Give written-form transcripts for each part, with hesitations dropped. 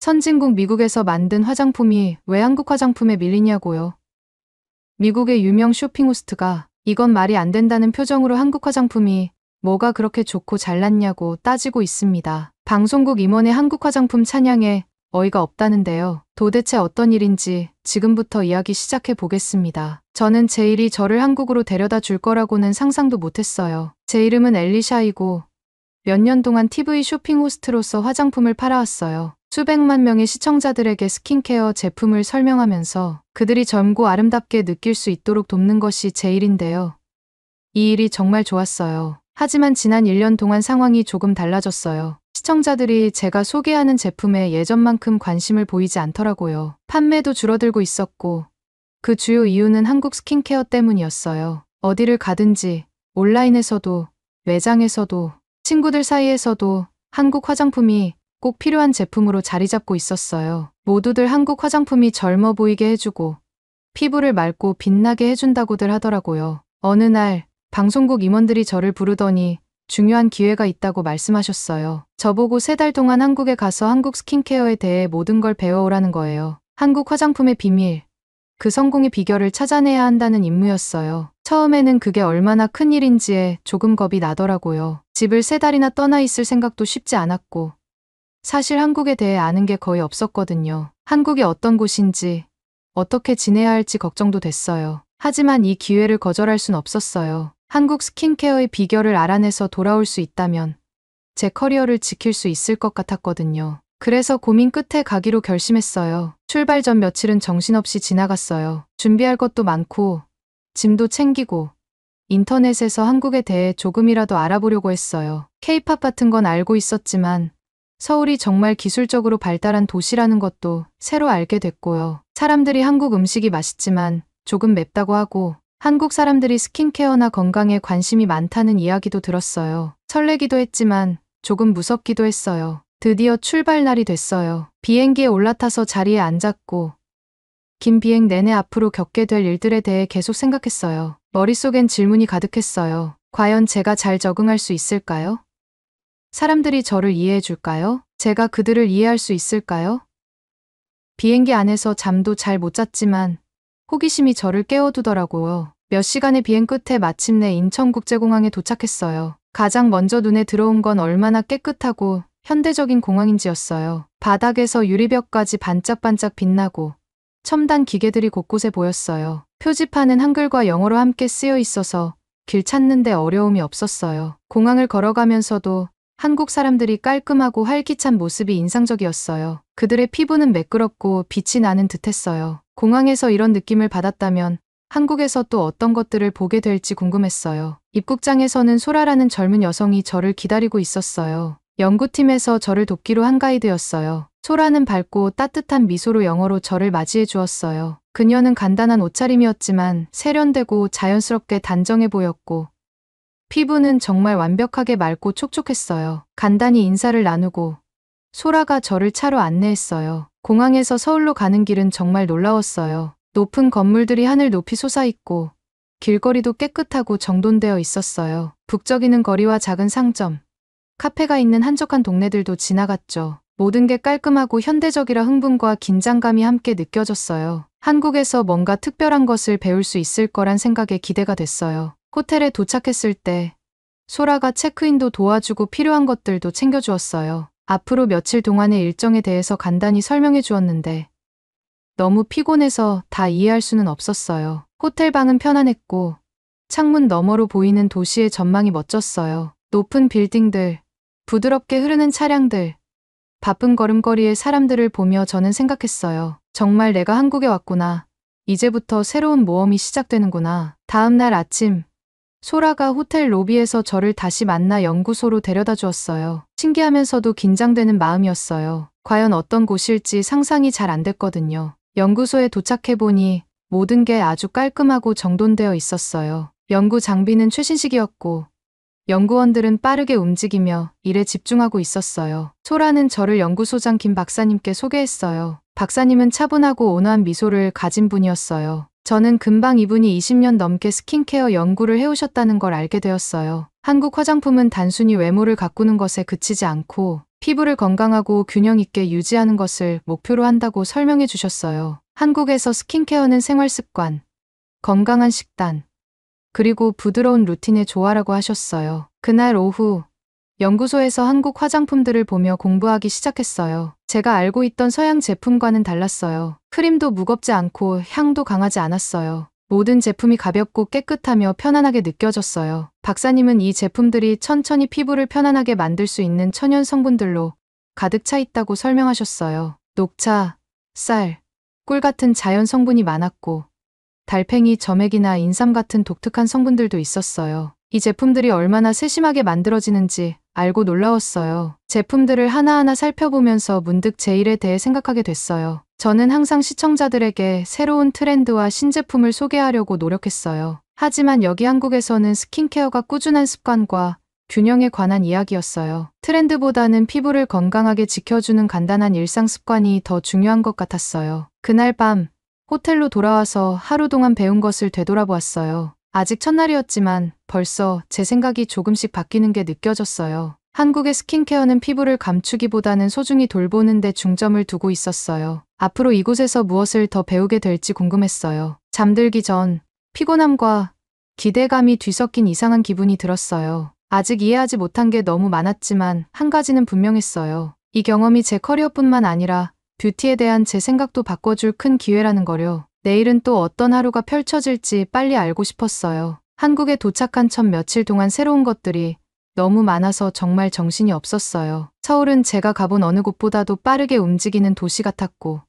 선진국 미국에서 만든 화장품이 왜 한국 화장품에 밀리냐고요. 미국의 유명 쇼핑 호스트가 이건 말이 안 된다는 표정으로 한국 화장품이 뭐가 그렇게 좋고 잘났냐고 따지고 있습니다. 방송국 임원의 한국 화장품 찬양에 어이가 없다는데요. 도대체 어떤 일인지 지금부터 이야기 시작해 보겠습니다. 저는 제 일이 저를 한국으로 데려다 줄 거라고는 상상도 못했어요. 제 이름은 엘리샤이고 몇 년 동안 TV 쇼핑 호스트로서 화장품을 팔아왔어요. 수백만 명의 시청자들에게 스킨케어 제품을 설명하면서 그들이 젊고 아름답게 느낄 수 있도록 돕는 것이 제 일인데요. 이 일이 정말 좋았어요. 하지만 지난 1년 동안 상황이 조금 달라졌어요. 시청자들이 제가 소개하는 제품에 예전만큼 관심을 보이지 않더라고요. 판매도 줄어들고 있었고 그 주요 이유는 한국 스킨케어 때문이었어요. 어디를 가든지 온라인에서도 매장에서도 친구들 사이에서도 한국 화장품이 꼭 필요한 제품으로 자리 잡고 있었어요. 모두들 한국 화장품이 젊어 보이게 해주고 피부를 맑고 빛나게 해준다고들 하더라고요. 어느 날 방송국 임원들이 저를 부르더니 중요한 기회가 있다고 말씀하셨어요. 저보고 3달 동안 한국에 가서 한국 스킨케어에 대해 모든 걸 배워오라는 거예요. 한국 화장품의 비밀, 그 성공의 비결을 찾아내야 한다는 임무였어요. 처음에는 그게 얼마나 큰 일인지에 조금 겁이 나더라고요. 집을 3달이나 떠나 있을 생각도 쉽지 않았고 사실 한국에 대해 아는 게 거의 없었거든요. 한국이 어떤 곳인지 어떻게 지내야 할지 걱정도 됐어요. 하지만 이 기회를 거절할 순 없었어요. 한국 스킨케어의 비결을 알아내서 돌아올 수 있다면 제 커리어를 지킬 수 있을 것 같았거든요. 그래서 고민 끝에 가기로 결심했어요. 출발 전 며칠은 정신없이 지나갔어요. 준비할 것도 많고 짐도 챙기고 인터넷에서 한국에 대해 조금이라도 알아보려고 했어요. K-팝 같은 건 알고 있었지만 서울이 정말 기술적으로 발달한 도시라는 것도 새로 알게 됐고요. 사람들이 한국 음식이 맛있지만 조금 맵다고 하고 한국 사람들이 스킨케어나 건강에 관심이 많다는 이야기도 들었어요. 설레기도 했지만 조금 무섭기도 했어요. 드디어 출발 날이 됐어요. 비행기에 올라타서 자리에 앉았고 긴 비행 내내 앞으로 겪게 될 일들에 대해 계속 생각했어요. 머릿속엔 질문이 가득했어요. 과연 제가 잘 적응할 수 있을까요? 사람들이 저를 이해해 줄까요? 제가 그들을 이해할 수 있을까요? 비행기 안에서 잠도 잘 못 잤지만 호기심이 저를 깨워두더라고요. 몇 시간의 비행 끝에 마침내 인천국제공항에 도착했어요. 가장 먼저 눈에 들어온 건 얼마나 깨끗하고 현대적인 공항인지였어요. 바닥에서 유리벽까지 반짝반짝 빛나고 첨단 기계들이 곳곳에 보였어요. 표지판은 한글과 영어로 함께 쓰여 있어서 길 찾는데 어려움이 없었어요. 공항을 걸어가면서도 한국 사람들이 깔끔하고 활기찬 모습이 인상적이었어요. 그들의 피부는 매끄럽고 빛이 나는 듯했어요. 공항에서 이런 느낌을 받았다면 한국에서 또 어떤 것들을 보게 될지 궁금했어요. 입국장에서는 소라라는 젊은 여성이 저를 기다리고 있었어요. 연구팀에서 저를 돕기로 한 가이드였어요. 소라는 밝고 따뜻한 미소로 영어로 저를 맞이해 주었어요. 그녀는 간단한 옷차림이었지만 세련되고 자연스럽게 단정해 보였고 피부는 정말 완벽하게 맑고 촉촉했어요. 간단히 인사를 나누고 소라가 저를 차로 안내했어요. 공항에서 서울로 가는 길은 정말 놀라웠어요. 높은 건물들이 하늘 높이 솟아있고 길거리도 깨끗하고 정돈되어 있었어요. 북적이는 거리와 작은 상점, 카페가 있는 한적한 동네들도 지나갔죠. 모든 게 깔끔하고 현대적이라 흥분과 긴장감이 함께 느껴졌어요. 한국에서 뭔가 특별한 것을 배울 수 있을 거란 생각에 기대가 됐어요. 호텔에 도착했을 때 소라가 체크인도 도와주고 필요한 것들도 챙겨주었어요. 앞으로 며칠 동안의 일정에 대해서 간단히 설명해 주었는데 너무 피곤해서 다 이해할 수는 없었어요. 호텔 방은 편안했고 창문 너머로 보이는 도시의 전망이 멋졌어요. 높은 빌딩들, 부드럽게 흐르는 차량들, 바쁜 걸음걸이의 사람들을 보며 저는 생각했어요. 정말 내가 한국에 왔구나. 이제부터 새로운 모험이 시작되는구나. 다음 날 아침, 소라가 호텔 로비에서 저를 다시 만나 연구소로 데려다 주었어요. 신기하면서도 긴장되는 마음이었어요. 과연 어떤 곳일지 상상이 잘 안 됐거든요. 연구소에 도착해보니 모든 게 아주 깔끔하고 정돈되어 있었어요. 연구 장비는 최신식이었고 연구원들은 빠르게 움직이며 일에 집중하고 있었어요. 소라는 저를 연구소장 김 박사님께 소개했어요. 박사님은 차분하고 온화한 미소를 가진 분이었어요. 저는 금방 이분이 20년 넘게 스킨케어 연구를 해오셨다는 걸 알게 되었어요. 한국 화장품은 단순히 외모를 가꾸는 것에 그치지 않고 피부를 건강하고 균형 있게 유지하는 것을 목표로 한다고 설명해 주셨어요. 한국에서 스킨케어는 생활 습관, 건강한 식단, 그리고 부드러운 루틴의 조화라고 하셨어요. 그날 오후 연구소에서 한국 화장품들을 보며 공부하기 시작했어요. 제가 알고 있던 서양 제품과는 달랐어요. 크림도 무겁지 않고 향도 강하지 않았어요. 모든 제품이 가볍고 깨끗하며 편안하게 느껴졌어요. 박사님은 이 제품들이 천천히 피부를 편안하게 만들 수 있는 천연 성분들로 가득 차 있다고 설명하셨어요. 녹차, 쌀, 꿀 같은 자연 성분이 많았고 달팽이, 점액이나 인삼 같은 독특한 성분들도 있었어요. 이 제품들이 얼마나 세심하게 만들어지는지 알고 놀라웠어요. 제품들을 하나하나 살펴보면서 문득 제 일에 대해 생각하게 됐어요. 저는 항상 시청자들에게 새로운 트렌드와 신제품을 소개하려고 노력했어요. 하지만 여기 한국에서는 스킨케어가 꾸준한 습관과 균형에 관한 이야기였어요. 트렌드보다는 피부를 건강하게 지켜주는 간단한 일상 습관이 더 중요한 것 같았어요. 그날 밤 호텔로 돌아와서 하루 동안 배운 것을 되돌아보았어요. 아직 첫날이었지만 벌써 제 생각이 조금씩 바뀌는 게 느껴졌어요. 한국의 스킨케어는 피부를 감추기보다는 소중히 돌보는 데 중점을 두고 있었어요. 앞으로 이곳에서 무엇을 더 배우게 될지 궁금했어요. 잠들기 전 피곤함과 기대감이 뒤섞인 이상한 기분이 들었어요. 아직 이해하지 못한 게 너무 많았지만 한 가지는 분명했어요. 이 경험이 제 커리어뿐만 아니라 뷰티에 대한 제 생각도 바꿔줄 큰 기회라는 거요. 내일은 또 어떤 하루가 펼쳐질지 빨리 알고 싶었어요. 한국에 도착한 첫 며칠 동안 새로운 것들이 너무 많아서 정말 정신이 없었어요. 서울은 제가 가본 어느 곳보다도 빠르게 움직이는 도시 같았고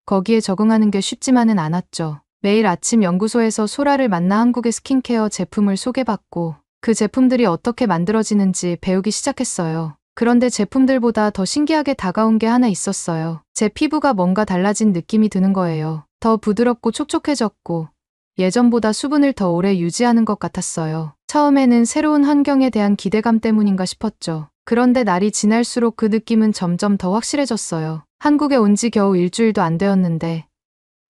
거기에 적응하는 게 쉽지만은 않았죠. 매일 아침 연구소에서 소라를 만나 한국의 스킨케어 제품을 소개받고 그 제품들이 어떻게 만들어지는지 배우기 시작했어요. 그런데 제품들보다 더 신기하게 다가온 게 하나 있었어요. 제 피부가 뭔가 달라진 느낌이 드는 거예요. 더 부드럽고 촉촉해졌고 예전보다 수분을 더 오래 유지하는 것 같았어요. 처음에는 새로운 환경에 대한 기대감 때문인가 싶었죠. 그런데 날이 지날수록 그 느낌은 점점 더 확실해졌어요. 한국에 온 지 겨우 일주일도 안 되었는데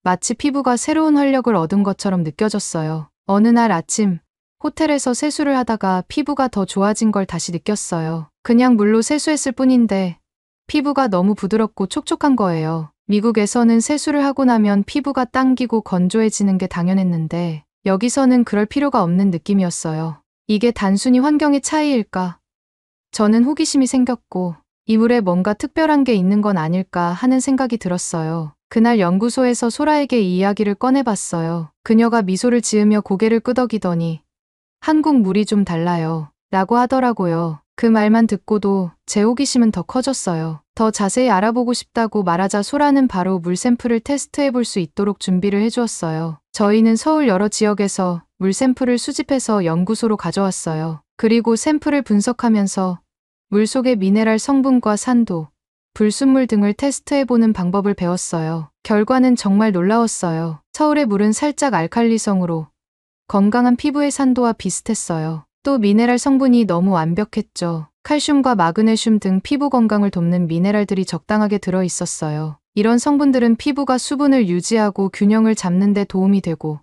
마치 피부가 새로운 활력을 얻은 것처럼 느껴졌어요. 어느 날 아침 호텔에서 세수를 하다가 피부가 더 좋아진 걸 다시 느꼈어요. 그냥 물로 세수했을 뿐인데 피부가 너무 부드럽고 촉촉한 거예요. 미국에서는 세수를 하고 나면 피부가 당기고 건조해지는 게 당연했는데 여기서는 그럴 필요가 없는 느낌이었어요. 이게 단순히 환경의 차이일까? 저는 호기심이 생겼고 이 물에 뭔가 특별한 게 있는 건 아닐까 하는 생각이 들었어요. 그날 연구소에서 소라에게 이 이야기를 꺼내봤어요. 그녀가 미소를 지으며 고개를 끄덕이더니 한국 물이 좀 달라요. 라고 하더라고요. 그 말만 듣고도 제 호기심은 더 커졌어요. 더 자세히 알아보고 싶다고 말하자 소라는 바로 물 샘플을 테스트해 볼 수 있도록 준비를 해주었어요. 저희는 서울 여러 지역에서 물 샘플을 수집해서 연구소로 가져왔어요. 그리고 샘플을 분석하면서 물 속의 미네랄 성분과 산도, 불순물 등을 테스트해보는 방법을 배웠어요. 결과는 정말 놀라웠어요. 서울의 물은 살짝 알칼리성으로 건강한 피부의 산도와 비슷했어요. 또 미네랄 성분이 너무 완벽했죠. 칼슘과 마그네슘 등 피부 건강을 돕는 미네랄들이 적당하게 들어 있었어요. 이런 성분들은 피부가 수분을 유지하고 균형을 잡는 데 도움이 되고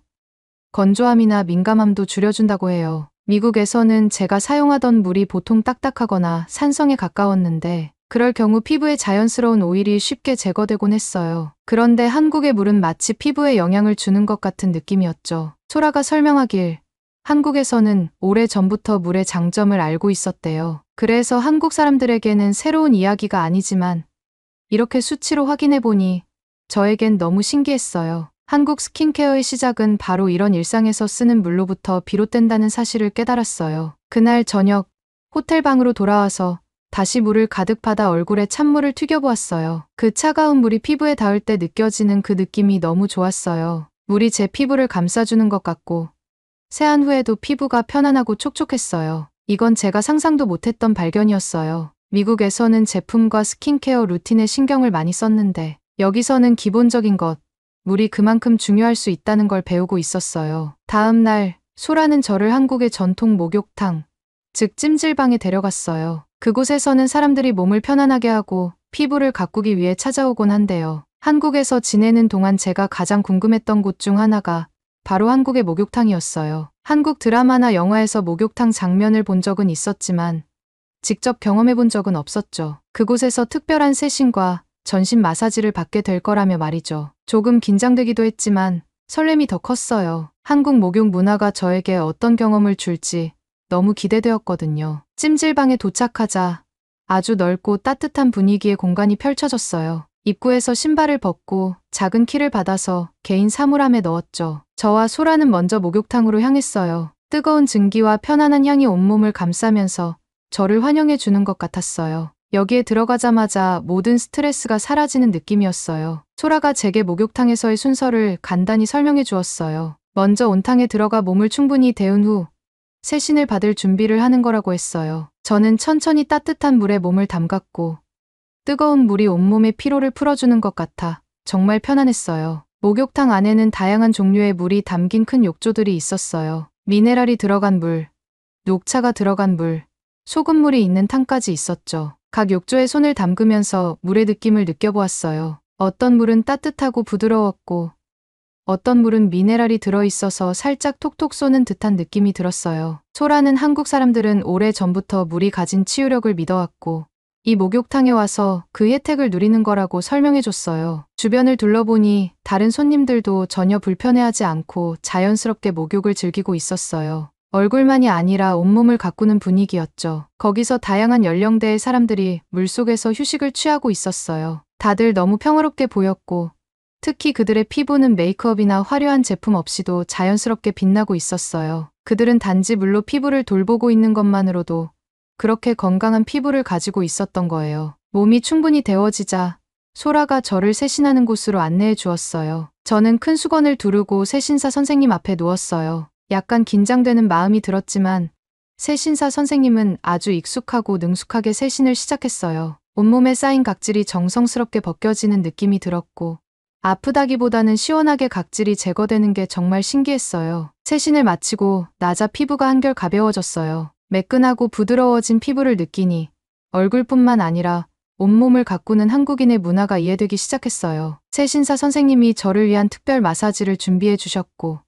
건조함이나 민감함도 줄여준다고 해요. 미국에서는 제가 사용하던 물이 보통 딱딱하거나 산성에 가까웠는데 그럴 경우 피부에 자연스러운 오일이 쉽게 제거되곤 했어요. 그런데 한국의 물은 마치 피부에 영향을 주는 것 같은 느낌이었죠. 소라가 설명하길 한국에서는 오래전부터 물의 장점을 알고 있었대요. 그래서 한국 사람들에게는 새로운 이야기가 아니지만 이렇게 수치로 확인해보니 저에겐 너무 신기했어요. 한국 스킨케어의 시작은 바로 이런 일상에서 쓰는 물로부터 비롯된다는 사실을 깨달았어요. 그날 저녁 호텔 방으로 돌아와서 다시 물을 가득 받아 얼굴에 찬물을 튀겨보았어요. 그 차가운 물이 피부에 닿을 때 느껴지는 그 느낌이 너무 좋았어요. 물이 제 피부를 감싸주는 것 같고 세안 후에도 피부가 편안하고 촉촉했어요. 이건 제가 상상도 못했던 발견이었어요. 미국에서는 제품과 스킨케어 루틴에 신경을 많이 썼는데 여기서는 기본적인 것, 물이 그만큼 중요할 수 있다는 걸 배우고 있었어요. 다음 날 소라는 저를 한국의 전통 목욕탕, 즉 찜질방에 데려갔어요. 그곳에서는 사람들이 몸을 편안하게 하고 피부를 가꾸기 위해 찾아오곤 한대요. 한국에서 지내는 동안 제가 가장 궁금했던 곳 중 하나가 바로 한국의 목욕탕이었어요. 한국 드라마나 영화에서 목욕탕 장면을 본 적은 있었지만 직접 경험해 본 적은 없었죠. 그곳에서 특별한 세신과 전신 마사지를 받게 될 거라며 말이죠. 조금 긴장되기도 했지만 설렘이 더 컸어요. 한국 목욕 문화가 저에게 어떤 경험을 줄지 너무 기대되었거든요. 찜질방에 도착하자 아주 넓고 따뜻한 분위기의 공간이 펼쳐졌어요. 입구에서 신발을 벗고 작은 키를 받아서 개인 사물함에 넣었죠. 저와 소라는 먼저 목욕탕으로 향했어요. 뜨거운 증기와 편안한 향이 온몸을 감싸면서 저를 환영해 주는 것 같았어요. 여기에 들어가자마자 모든 스트레스가 사라지는 느낌이었어요. 소라가 제게 목욕탕에서의 순서를 간단히 설명해 주었어요. 먼저 온탕에 들어가 몸을 충분히 데운 후 세신을 받을 준비를 하는 거라고 했어요. 저는 천천히 따뜻한 물에 몸을 담갔고 뜨거운 물이 온몸의 피로를 풀어주는 것 같아 정말 편안했어요. 목욕탕 안에는 다양한 종류의 물이 담긴 큰 욕조들이 있었어요. 미네랄이 들어간 물, 녹차가 들어간 물, 소금물이 있는 탕까지 있었죠. 각 욕조에 손을 담그면서 물의 느낌을 느껴보았어요. 어떤 물은 따뜻하고 부드러웠고 어떤 물은 미네랄이 들어있어서 살짝 톡톡 쏘는 듯한 느낌이 들었어요. 소라는 한국 사람들은 오래 전부터 물이 가진 치유력을 믿어왔고 이 목욕탕에 와서 그 혜택을 누리는 거라고 설명해줬어요. 주변을 둘러보니 다른 손님들도 전혀 불편해하지 않고 자연스럽게 목욕을 즐기고 있었어요. 얼굴만이 아니라 온몸을 가꾸는 분위기였죠. 거기서 다양한 연령대의 사람들이 물속에서 휴식을 취하고 있었어요. 다들 너무 평화롭게 보였고 특히 그들의 피부는 메이크업이나 화려한 제품 없이도 자연스럽게 빛나고 있었어요. 그들은 단지 물로 피부를 돌보고 있는 것만으로도 그렇게 건강한 피부를 가지고 있었던 거예요. 몸이 충분히 데워지자 소라가 저를 세신하는 곳으로 안내해 주었어요. 저는 큰 수건을 두르고 세신사 선생님 앞에 누웠어요. 약간 긴장되는 마음이 들었지만 세신사 선생님은 아주 익숙하고 능숙하게 세신을 시작했어요. 온몸에 쌓인 각질이 정성스럽게 벗겨지는 느낌이 들었고 아프다기보다는 시원하게 각질이 제거되는 게 정말 신기했어요. 세신을 마치고 나자 피부가 한결 가벼워졌어요. 매끈하고 부드러워진 피부를 느끼니 얼굴뿐만 아니라 온몸을 가꾸는 한국인의 문화가 이해되기 시작했어요. 세신사 선생님이 저를 위한 특별 마사지를 준비해 주셨고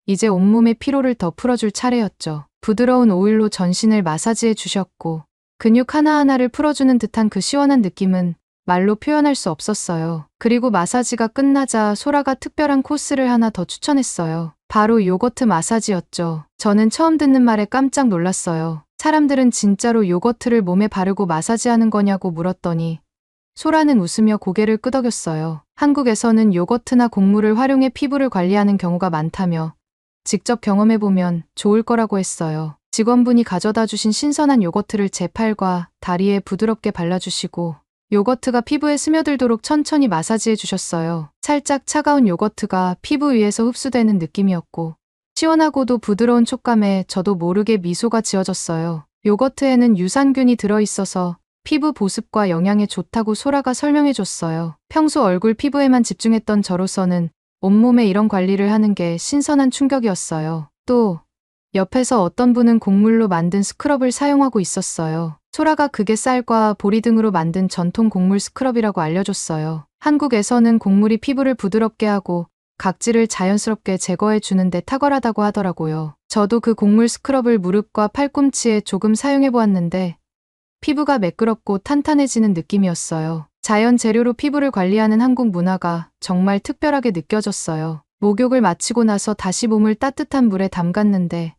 이제 온몸의 피로를 더 풀어줄 차례였죠. 부드러운 오일로 전신을 마사지해 주셨고 근육 하나하나를 풀어주는 듯한 그 시원한 느낌은 말로 표현할 수 없었어요. 그리고 마사지가 끝나자 소라가 특별한 코스를 하나 더 추천했어요. 바로 요거트 마사지였죠. 저는 처음 듣는 말에 깜짝 놀랐어요. 사람들은 진짜로 요거트를 몸에 바르고 마사지하는 거냐고 물었더니 소라는 웃으며 고개를 끄덕였어요. 한국에서는 요거트나 곡물을 활용해 피부를 관리하는 경우가 많다며 직접 경험해보면 좋을 거라고 했어요. 직원분이 가져다 주신 신선한 요거트를 제 팔과 다리에 부드럽게 발라주시고 요거트가 피부에 스며들도록 천천히 마사지해 주셨어요. 살짝 차가운 요거트가 피부 위에서 흡수되는 느낌이었고 시원하고도 부드러운 촉감에 저도 모르게 미소가 지어졌어요. 요거트에는 유산균이 들어있어서 피부 보습과 영양에 좋다고 소라가 설명해 줬어요. 평소 얼굴 피부에만 집중했던 저로서는 온몸에 이런 관리를 하는 게 신선한 충격이었어요. 또 옆에서 어떤 분은 곡물로 만든 스크럽을 사용하고 있었어요. 소라가 그게 쌀과 보리 등으로 만든 전통 곡물 스크럽이라고 알려줬어요. 한국에서는 곡물이 피부를 부드럽게 하고 각질을 자연스럽게 제거해 주는데 탁월하다고 하더라고요. 저도 그 곡물 스크럽을 무릎과 팔꿈치에 조금 사용해 보았는데 피부가 매끄럽고 탄탄해지는 느낌이었어요. 자연 재료로 피부를 관리하는 한국 문화가 정말 특별하게 느껴졌어요. 목욕을 마치고 나서 다시 몸을 따뜻한 물에 담갔는데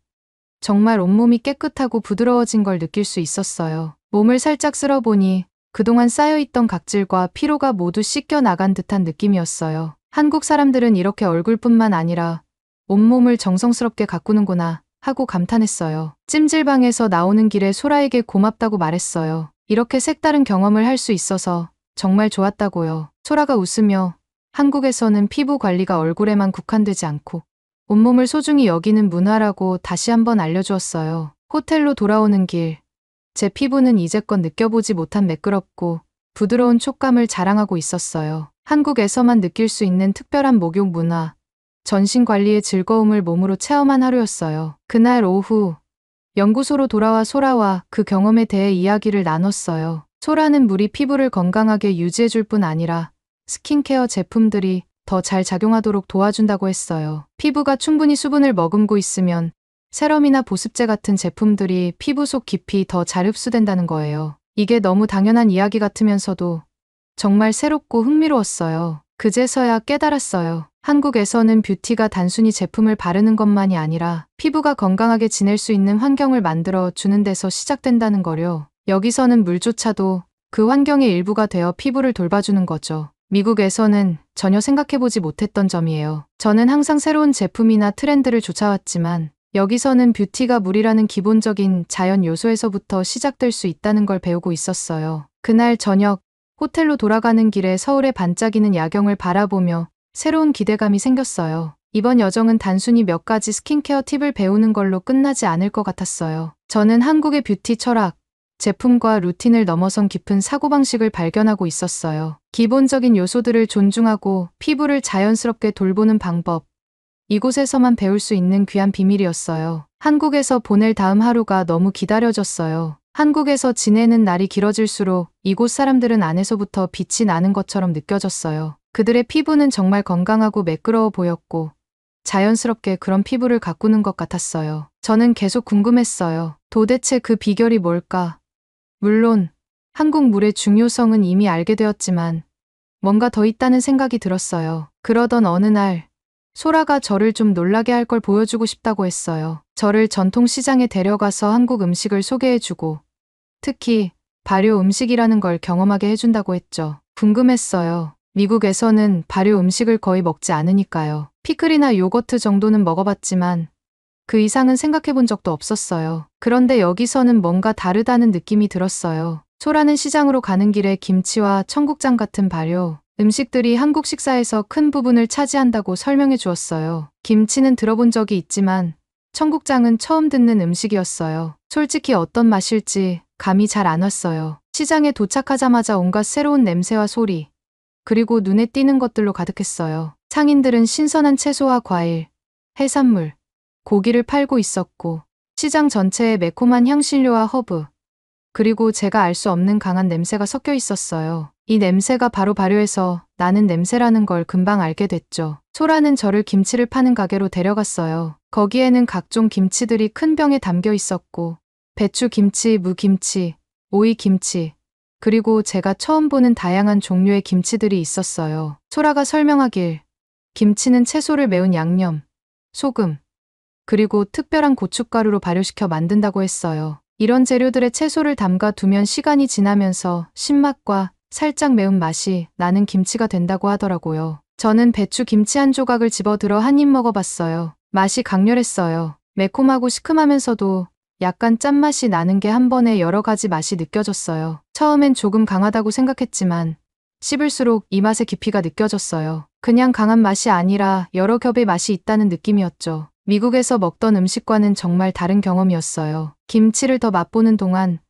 정말 온몸이 깨끗하고 부드러워진 걸 느낄 수 있었어요. 몸을 살짝 쓸어보니 그동안 쌓여있던 각질과 피로가 모두 씻겨 나간 듯한 느낌이었어요. 한국 사람들은 이렇게 얼굴뿐만 아니라 온몸을 정성스럽게 가꾸는구나 하고 감탄했어요. 찜질방에서 나오는 길에 소라에게 고맙다고 말했어요. 이렇게 색다른 경험을 할 수 있어서 정말 좋았다고요. 소라가 웃으며 한국에서는 피부 관리가 얼굴에만 국한되지 않고 온몸을 소중히 여기는 문화라고 다시 한번 알려주었어요. 호텔로 돌아오는 길, 제 피부는 이제껏 느껴보지 못한 매끄럽고 부드러운 촉감을 자랑하고 있었어요. 한국에서만 느낄 수 있는 특별한 목욕 문화, 전신 관리의 즐거움을 몸으로 체험한 하루였어요. 그날 오후, 연구소로 돌아와 소라와 그 경험에 대해 이야기를 나눴어요. 소라는 물이 피부를 건강하게 유지해줄 뿐 아니라 스킨케어 제품들이 더 잘 작용하도록 도와준다고 했어요. 피부가 충분히 수분을 머금고 있으면 세럼이나 보습제 같은 제품들이 피부 속 깊이 더 잘 흡수된다는 거예요. 이게 너무 당연한 이야기 같으면서도 정말 새롭고 흥미로웠어요. 그제서야 깨달았어요. 한국에서는 뷰티가 단순히 제품을 바르는 것만이 아니라 피부가 건강하게 지낼 수 있는 환경을 만들어 주는 데서 시작된다는 거요. 여기서는 물조차도 그 환경의 일부가 되어 피부를 돌봐주는 거죠. 미국에서는 전혀 생각해보지 못했던 점이에요. 저는 항상 새로운 제품이나 트렌드를 쫓아왔지만 여기서는 뷰티가 물이라는 기본적인 자연 요소에서부터 시작될 수 있다는 걸 배우고 있었어요. 그날 저녁 호텔로 돌아가는 길에 서울의 반짝이는 야경을 바라보며 새로운 기대감이 생겼어요. 이번 여정은 단순히 몇 가지 스킨케어 팁을 배우는 걸로 끝나지 않을 것 같았어요. 저는 한국의 뷰티 철학, 제품과 루틴을 넘어선 깊은 사고방식을 발견하고 있었어요. 기본적인 요소들을 존중하고 피부를 자연스럽게 돌보는 방법. 이곳에서만 배울 수 있는 귀한 비밀이었어요. 한국에서 보낼 다음 하루가 너무 기다려졌어요. 한국에서 지내는 날이 길어질수록 이곳 사람들은 안에서부터 빛이 나는 것처럼 느껴졌어요. 그들의 피부는 정말 건강하고 매끄러워 보였고 자연스럽게 그런 피부를 가꾸는 것 같았어요. 저는 계속 궁금했어요. 도대체 그 비결이 뭘까? 물론 한국 물의 중요성은 이미 알게 되었지만 뭔가 더 있다는 생각이 들었어요. 그러던 어느 날 소라가 저를 좀 놀라게 할 걸 보여주고 싶다고 했어요. 저를 전통시장에 데려가서 한국 음식을 소개해주고 특히 발효 음식이라는 걸 경험하게 해준다고 했죠. 궁금했어요. 미국에서는 발효 음식을 거의 먹지 않으니까요. 피클이나 요거트 정도는 먹어봤지만 그 이상은 생각해본 적도 없었어요. 그런데 여기서는 뭔가 다르다는 느낌이 들었어요. 소라는 시장으로 가는 길에 김치와 청국장 같은 발효 음식들이 한국 식사에서 큰 부분을 차지한다고 설명해 주었어요. 김치는 들어본 적이 있지만 청국장은 처음 듣는 음식이었어요. 솔직히 어떤 맛일지 감이 잘 안 왔어요. 시장에 도착하자마자 온갖 새로운 냄새와 소리, 그리고 눈에 띄는 것들로 가득했어요. 상인들은 신선한 채소와 과일, 해산물, 고기를 팔고 있었고 시장 전체에 매콤한 향신료와 허브, 그리고 제가 알 수 없는 강한 냄새가 섞여 있었어요. 이 냄새가 바로 발효해서 나는 냄새라는 걸 금방 알게 됐죠. 소라는 저를 김치를 파는 가게로 데려갔어요. 거기에는 각종 김치들이 큰 병에 담겨 있었고 배추김치, 무김치, 오이김치, 그리고 제가 처음 보는 다양한 종류의 김치들이 있었어요. 소라가 설명하길 김치는 채소를 매운 양념, 소금, 그리고 특별한 고춧가루로 발효시켜 만든다고 했어요. 이런 재료들의 채소를 담가 두면 시간이 지나면서 신맛과 살짝 매운 맛이 나는 김치가 된다고 하더라고요. 저는 배추 김치 한 조각을 집어들어 한 입 먹어봤어요. 맛이 강렬했어요. 매콤하고 시큼하면서도 약간 짠맛이 나는 게 한 번에 여러 가지 맛이 느껴졌어요. 처음엔 조금 강하다고 생각했지만 씹을수록 이 맛의 깊이가 느껴졌어요. 그냥 강한 맛이 아니라 여러 겹의 맛이 있다는 느낌이었죠. 미국에서 먹던 음식과는 정말 다른 경험이었어요. 김치를 더 맛보는 동안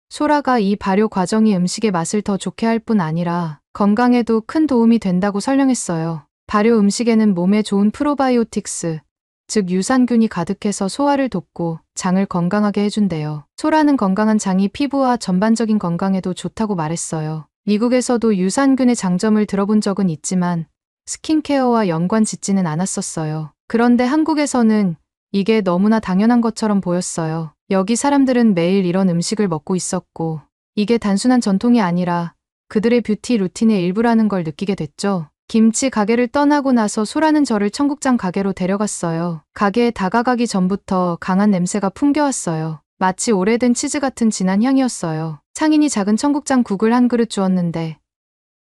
소라가 이 발효 과정이 음식의 맛을 더 좋게 할 뿐 아니라 건강에도 큰 도움이 된다고 설명했어요. 발효 음식에는 몸에 좋은 프로바이오틱스, 즉 유산균이 가득해서 소화를 돕고 장을 건강하게 해준대요. 소라는 건강한 장이 피부와 전반적인 건강에도 좋다고 말했어요. 미국에서도 유산균의 장점을 들어본 적은 있지만 스킨케어와 연관 짓지는 않았었어요. 그런데 한국에서는 이게 너무나 당연한 것처럼 보였어요. 여기 사람들은 매일 이런 음식을 먹고 있었고 이게 단순한 전통이 아니라 그들의 뷰티 루틴의 일부라는 걸 느끼게 됐죠. 김치 가게를 떠나고 나서 소라는 저를 청국장 가게로 데려갔어요. 가게에 다가가기 전부터 강한 냄새가 풍겨왔어요. 마치 오래된 치즈 같은 진한 향이었어요. 상인이 작은 청국장 국을 한 그릇 주었는데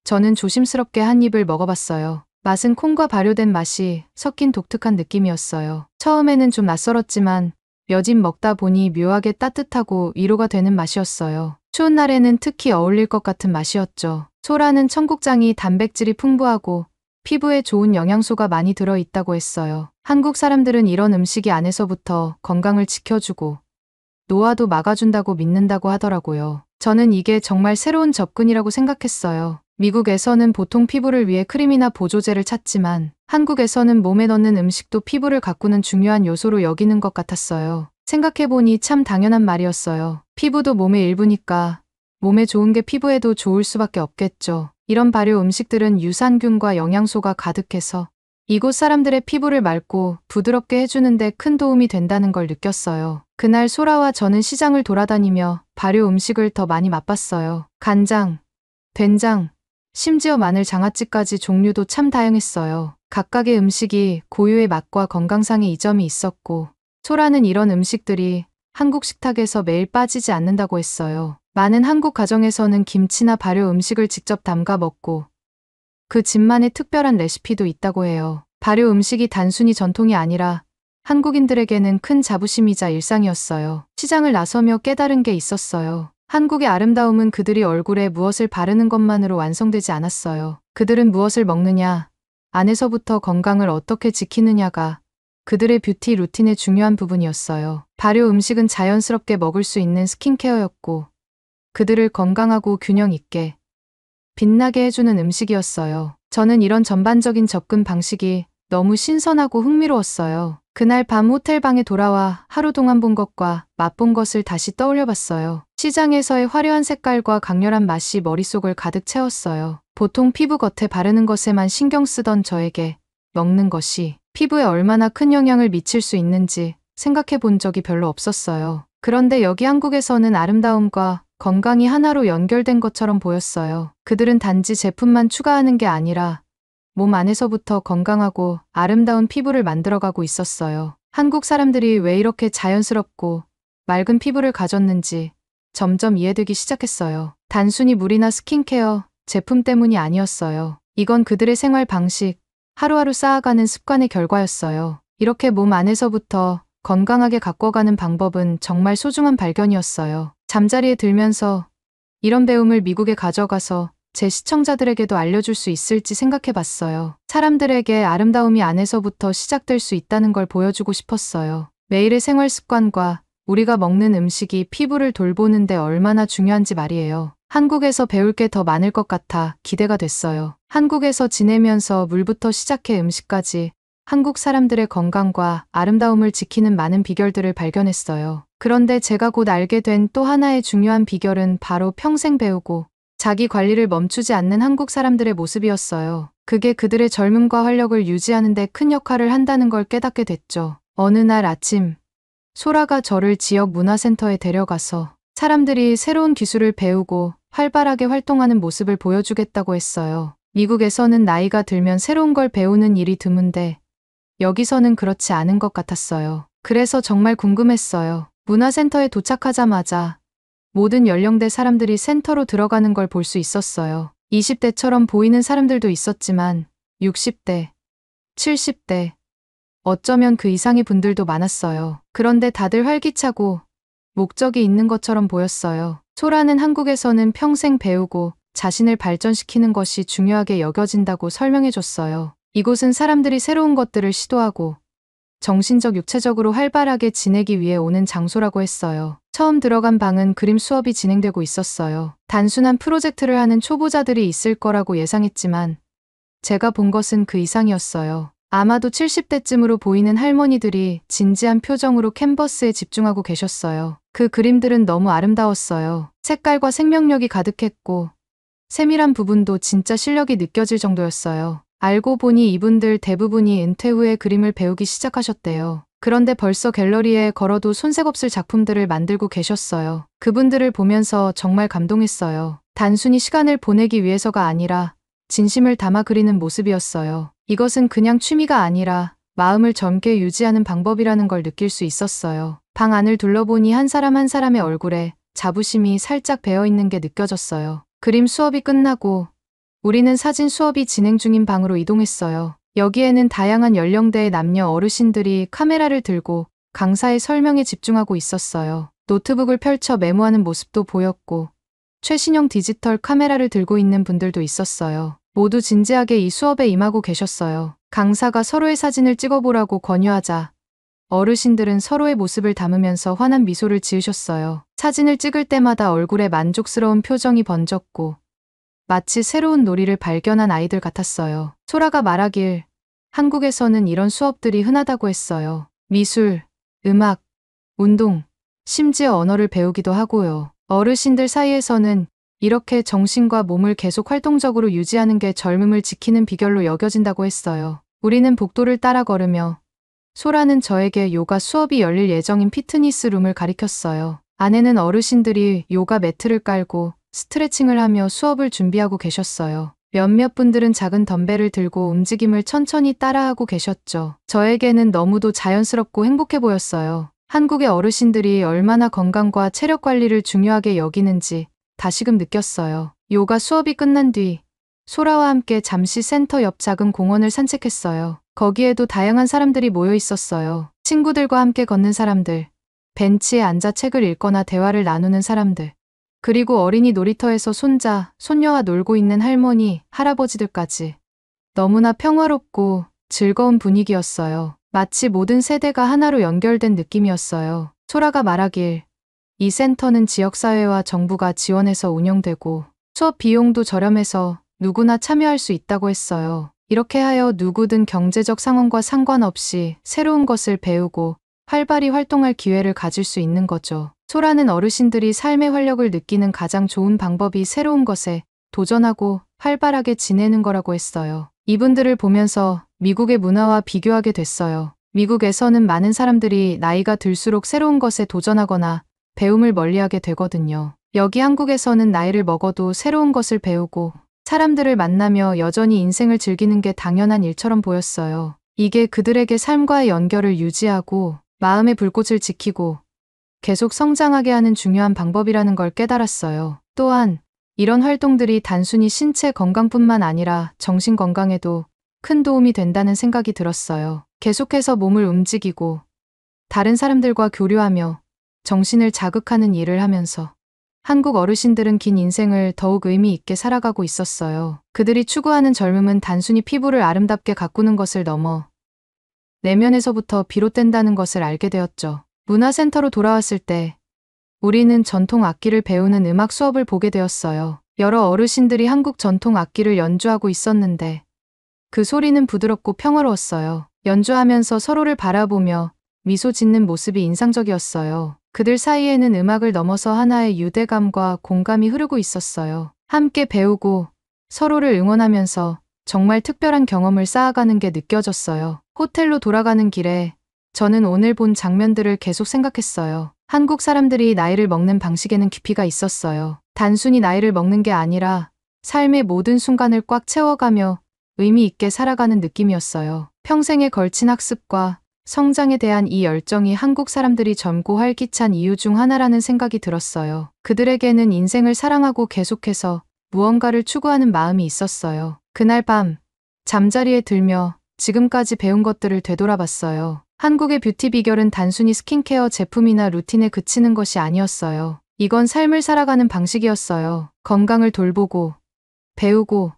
저는 조심스럽게 한 입을 먹어봤어요. 맛은 콩과 발효된 맛이 섞인 독특한 느낌이었어요. 처음에는 좀 낯설었지만 몇 입 먹다 보니 묘하게 따뜻하고 위로가 되는 맛이었어요. 추운 날에는 특히 어울릴 것 같은 맛이었죠. 소라는 청국장이 단백질이 풍부하고 피부에 좋은 영양소가 많이 들어있다고 했어요. 한국 사람들은 이런 음식이 안에서부터 건강을 지켜주고 노화도 막아준다고 믿는다고 하더라고요. 저는 이게 정말 새로운 접근이라고 생각했어요. 미국에서는 보통 피부를 위해 크림이나 보조제를 찾지만 한국에서는 몸에 넣는 음식도 피부를 가꾸는 중요한 요소로 여기는 것 같았어요. 생각해보니 참 당연한 말이었어요. 피부도 몸의 일부니까 몸에 좋은 게 피부에도 좋을 수밖에 없겠죠. 이런 발효 음식들은 유산균과 영양소가 가득해서 이곳 사람들의 피부를 맑고 부드럽게 해주는데 큰 도움이 된다는 걸 느꼈어요. 그날 소라와 저는 시장을 돌아다니며 발효 음식을 더 많이 맛봤어요. 간장, 된장, 심지어 마늘 장아찌까지 종류도 참 다양했어요. 각각의 음식이 고유의 맛과 건강상의 이점이 있었고, 소라는 이런 음식들이 한국 식탁에서 매일 빠지지 않는다고 했어요. 많은 한국 가정에서는 김치나 발효 음식을 직접 담가 먹고 그 집만의 특별한 레시피도 있다고 해요. 발효 음식이 단순히 전통이 아니라 한국인들에게는 큰 자부심이자 일상이었어요. 시장을 나서며 깨달은 게 있었어요. 한국의 아름다움은 그들이 얼굴에 무엇을 바르는 것만으로 완성되지 않았어요. 그들은 무엇을 먹느냐, 안에서부터 건강을 어떻게 지키느냐가 그들의 뷰티 루틴의 중요한 부분이었어요. 발효 음식은 자연스럽게 먹을 수 있는 스킨케어였고 그들을 건강하고 균형 있게 빛나게 해주는 음식이었어요. 저는 이런 전반적인 접근 방식이 너무 신선하고 흥미로웠어요. 그날 밤 호텔방에 돌아와 하루 동안 본 것과 맛본 것을 다시 떠올려 봤어요. 시장에서의 화려한 색깔과 강렬한 맛이 머릿속을 가득 채웠어요. 보통 피부 겉에 바르는 것에만 신경 쓰던 저에게 먹는 것이 피부에 얼마나 큰 영향을 미칠 수 있는지 생각해 본 적이 별로 없었어요. 그런데 여기 한국에서는 아름다움과 건강이 하나로 연결된 것처럼 보였어요. 그들은 단지 제품만 추가하는 게 아니라 몸 안에서부터 건강하고 아름다운 피부를 만들어가고 있었어요. 한국 사람들이 왜 이렇게 자연스럽고 맑은 피부를 가졌는지 점점 이해되기 시작했어요. 단순히 물이나 스킨케어, 제품 때문이 아니었어요. 이건 그들의 생활 방식, 하루하루 쌓아가는 습관의 결과였어요. 이렇게 몸 안에서부터 건강하게 가꿔가는 방법은 정말 소중한 발견이었어요. 잠자리에 들면서 이런 배움을 미국에 가져가서 제 시청자들에게도 알려줄 수 있을지 생각해 봤어요. 사람들에게 아름다움이 안에서부터 시작될 수 있다는 걸 보여주고 싶었어요. 매일의 생활 습관과 우리가 먹는 음식이 피부를 돌보는데 얼마나 중요한지 말이에요. 한국에서 배울 게 더 많을 것 같아 기대가 됐어요. 한국에서 지내면서 물부터 시작해 음식까지 한국 사람들의 건강과 아름다움을 지키는 많은 비결들을 발견했어요. 그런데 제가 곧 알게 된 또 하나의 중요한 비결은 바로 평생 배우고 자기 관리를 멈추지 않는 한국 사람들의 모습이었어요. 그게 그들의 젊음과 활력을 유지하는 데 큰 역할을 한다는 걸 깨닫게 됐죠. 어느 날 아침, 소라가 저를 지역 문화센터에 데려가서 사람들이 새로운 기술을 배우고 활발하게 활동하는 모습을 보여주겠다고 했어요. 미국에서는 나이가 들면 새로운 걸 배우는 일이 드문데 여기서는 그렇지 않은 것 같았어요. 그래서 정말 궁금했어요. 문화센터에 도착하자마자 모든 연령대 사람들이 센터로 들어가는 걸 볼 수 있었어요. 20대처럼 보이는 사람들도 있었지만 60대, 70대, 어쩌면 그 이상의 분들도 많았어요. 그런데 다들 활기차고 목적이 있는 것처럼 보였어요. 소라는 한국에서는 평생 배우고 자신을 발전시키는 것이 중요하게 여겨진다고 설명해줬어요. 이곳은 사람들이 새로운 것들을 시도하고 정신적, 육체적으로 활발하게 지내기 위해 오는 장소라고 했어요. 처음 들어간 방은 그림 수업이 진행되고 있었어요. 단순한 프로젝트를 하는 초보자들이 있을 거라고 예상했지만 제가 본 것은 그 이상이었어요. 아마도 70대쯤으로 보이는 할머니들이 진지한 표정으로 캔버스에 집중하고 계셨어요. 그 그림들은 너무 아름다웠어요. 색깔과 생명력이 가득했고 세밀한 부분도 진짜 실력이 느껴질 정도였어요. 알고 보니 이분들 대부분이 은퇴 후에 그림을 배우기 시작하셨대요. 그런데 벌써 갤러리에 걸어도 손색 없을 작품들을 만들고 계셨어요. 그분들을 보면서 정말 감동했어요. 단순히 시간을 보내기 위해서가 아니라 진심을 담아 그리는 모습이었어요. 이것은 그냥 취미가 아니라 마음을 젊게 유지하는 방법이라는 걸 느낄 수 있었어요. 방 안을 둘러보니 한 사람 한 사람의 얼굴에 자부심이 살짝 배어있는 게 느껴졌어요. 그림 수업이 끝나고 우리는 사진 수업이 진행 중인 방으로 이동했어요. 여기에는 다양한 연령대의 남녀 어르신들이 카메라를 들고 강사의 설명에 집중하고 있었어요. 노트북을 펼쳐 메모하는 모습도 보였고 최신형 디지털 카메라를 들고 있는 분들도 있었어요. 모두 진지하게 이 수업에 임하고 계셨어요. 강사가 서로의 사진을 찍어보라고 권유하자 어르신들은 서로의 모습을 담으면서 환한 미소를 지으셨어요. 사진을 찍을 때마다 얼굴에 만족스러운 표정이 번졌고 마치 새로운 놀이를 발견한 아이들 같았어요. 소라가 말하길 한국에서는 이런 수업들이 흔하다고 했어요. 미술, 음악, 운동, 심지어 언어를 배우기도 하고요. 어르신들 사이에서는 이렇게 정신과 몸을 계속 활동적으로 유지하는 게 젊음을 지키는 비결로 여겨진다고 했어요. 우리는 복도를 따라 걸으며 소라는 저에게 요가 수업이 열릴 예정인 피트니스 룸을 가리켰어요. 안에는 어르신들이 요가 매트를 깔고 스트레칭을 하며 수업을 준비하고 계셨어요. 몇몇 분들은 작은 덤벨을 들고 움직임을 천천히 따라하고 계셨죠. 저에게는 너무도 자연스럽고 행복해 보였어요. 한국의 어르신들이 얼마나 건강과 체력 관리를 중요하게 여기는지 다시금 느꼈어요. 요가 수업이 끝난 뒤 소라와 함께 잠시 센터 옆 작은 공원을 산책했어요. 거기에도 다양한 사람들이 모여 있었어요. 친구들과 함께 걷는 사람들, 벤치에 앉아 책을 읽거나 대화를 나누는 사람들, 그리고 어린이 놀이터에서 손자, 손녀와 놀고 있는 할머니, 할아버지들까지. 너무나 평화롭고 즐거운 분위기였어요. 마치 모든 세대가 하나로 연결된 느낌이었어요. 소라가 말하길, 이 센터는 지역사회와 정부가 지원해서 운영되고 수업 비용도 저렴해서 누구나 참여할 수 있다고 했어요. 이렇게 하여 누구든 경제적 상황과 상관없이 새로운 것을 배우고 활발히 활동할 기회를 가질 수 있는 거죠. 소라는 어르신들이 삶의 활력을 느끼는 가장 좋은 방법이 새로운 것에 도전하고 활발하게 지내는 거라고 했어요. 이분들을 보면서 미국의 문화와 비교하게 됐어요. 미국에서는 많은 사람들이 나이가 들수록 새로운 것에 도전하거나 배움을 멀리하게 되거든요. 여기 한국에서는 나이를 먹어도 새로운 것을 배우고 사람들을 만나며 여전히 인생을 즐기는 게 당연한 일처럼 보였어요. 이게 그들에게 삶과의 연결을 유지하고 마음의 불꽃을 지키고 계속 성장하게 하는 중요한 방법이라는 걸 깨달았어요. 또한 이런 활동들이 단순히 신체 건강뿐만 아니라 정신 건강에도 큰 도움이 된다는 생각이 들었어요. 계속해서 몸을 움직이고 다른 사람들과 교류하며 정신을 자극하는 일을 하면서 한국 어르신들은 긴 인생을 더욱 의미 있게 살아가고 있었어요. 그들이 추구하는 젊음은 단순히 피부를 아름답게 가꾸는 것을 넘어 내면에서부터 비롯된다는 것을 알게 되었죠. 문화센터로 돌아왔을 때 우리는 전통 악기를 배우는 음악 수업을 보게 되었어요. 여러 어르신들이 한국 전통 악기를 연주하고 있었는데 그 소리는 부드럽고 평화로웠어요. 연주하면서 서로를 바라보며 미소 짓는 모습이 인상적이었어요. 그들 사이에는 음악을 넘어서 하나의 유대감과 공감이 흐르고 있었어요. 함께 배우고 서로를 응원하면서 정말 특별한 경험을 쌓아가는 게 느껴졌어요. 호텔로 돌아가는 길에 저는 오늘 본 장면들을 계속 생각했어요. 한국 사람들이 나이를 먹는 방식에는 깊이가 있었어요. 단순히 나이를 먹는 게 아니라 삶의 모든 순간을 꽉 채워가며 의미 있게 살아가는 느낌이었어요. 평생에 걸친 학습과 성장에 대한 이 열정이 한국 사람들이 젊고 활기찬 이유 중 하나라는 생각이 들었어요. 그들에게는 인생을 사랑하고 계속해서 무언가를 추구하는 마음이 있었어요. 그날 밤 잠자리에 들며 지금까지 배운 것들을 되돌아봤어요. 한국의 뷰티 비결은 단순히 스킨케어 제품이나 루틴에 그치는 것이 아니었어요. 이건 삶을 살아가는 방식이었어요. 건강을 돌보고 배우고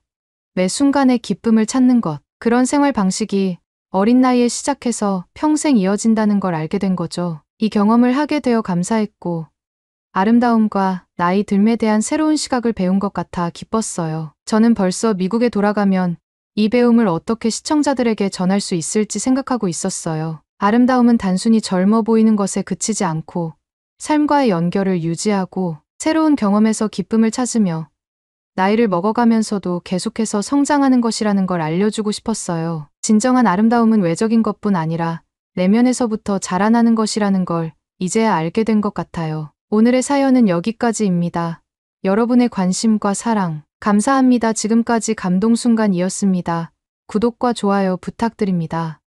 매 순간의 기쁨을 찾는 것. 그런 생활 방식이 어린 나이에 시작해서 평생 이어진다는 걸 알게 된 거죠. 이 경험을 하게 되어 감사했고 아름다움과 나이 듦에 대한 새로운 시각을 배운 것 같아 기뻤어요. 저는 벌써 미국에 돌아가면 이 배움을 어떻게 시청자들에게 전할 수 있을지 생각하고 있었어요. 아름다움은 단순히 젊어 보이는 것에 그치지 않고 삶과의 연결을 유지하고 새로운 경험에서 기쁨을 찾으며 나이를 먹어가면서도 계속해서 성장하는 것이라는 걸 알려주고 싶었어요. 진정한 아름다움은 외적인 것뿐 아니라 내면에서부터 자라나는 것이라는 걸 이제야 알게 된 것 같아요. 오늘의 사연은 여기까지입니다. 여러분의 관심과 사랑 감사합니다. 지금까지 감동 순간이었습니다. 구독과 좋아요 부탁드립니다.